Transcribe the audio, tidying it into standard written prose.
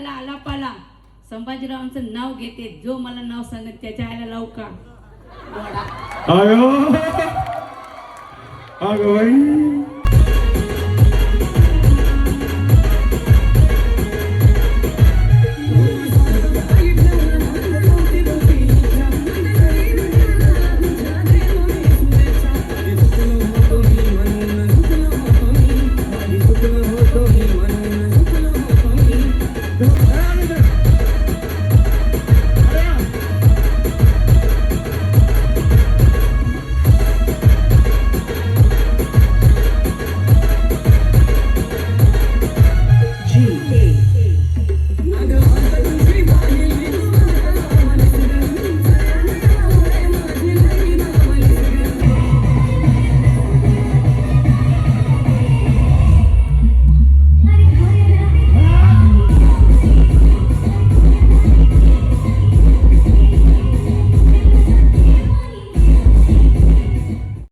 आला आलापाला संभाजीरावांचं नाव घेते. जो मला नाव सांगत त्याच्या आईला लावू का अयो अगं बाई. Don't